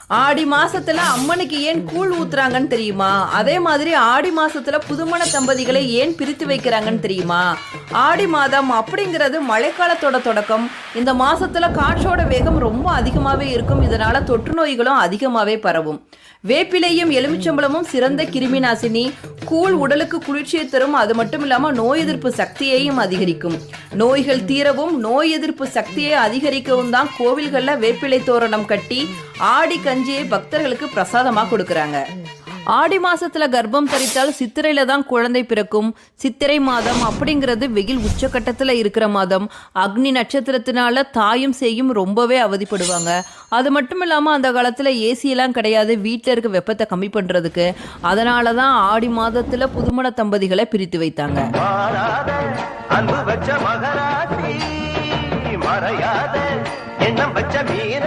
ஆடி மாசத்துல அம்மனுக்கு ஏன் கூழ் ஊத்துறாங்கன்னு தெரியுமா? அதே மாதிரி ஆடி மாசத்துல புதுமண தம்பதிகளை ஏன் பிரித்து வைக்கிறாங்கன்னு தெரியுமா? ஆடி மாதம் அப்படிங்கிறது மழைக்காலத்தோட தொடக்கம். இந்த மாசத்துல காற்றோட வேகம் ரொம்ப அதிகமாவே இருக்கும். இதனால தொற்று நோய்களும் அதிகமாவே பரவும். வேப்பிலையும் எலுமிச்சம்பழமும் சிறந்த கிருமி நாசினி. கூழ் உடலுக்கு குளிர்ச்சியை தரும். அது மட்டும் இல்லாம நோய் எதிர்ப்பு சக்தியையும் அதிகரிக்கும். நோய்கள் தீரவும் நோய் எதிர்ப்பு சக்தியை அதிகரிக்கவும் தான் கோவில்கள்ல வேப்பிலை தோரணம் கட்டி ஆடி கஞ்சியை பக்தர்களுக்கு பிரசாதமா கொடுக்கறாங்க. ஆடி மாசத்துல கர்ப்பம் தரித்தால் சித்திரையில தான் குழந்தை பிறக்கும். சித்திரை மாதம் அப்படிங்கிறது வெயில் உச்சக்கட்டத்துல இருக்கிற மாதம். அக்னி நட்சத்திரத்தினால தாயும் சேயும் ரொம்பவே அவதிப்படுவாங்க. அது மட்டும் இல்லாம அந்த காலத்துல ஏசி எல்லாம் கிடையாது, வீட்டில் இருக்க வெப்பத்தை கம்மி பண்றதுக்கு. அதனாலதான் ஆடி மாதத்துல புதுமண தம்பதிகளை பிரித்து வைத்தாங்க. அன்பு வச்ச மகராசி மறையாத எண்ணம் வச்ச மீன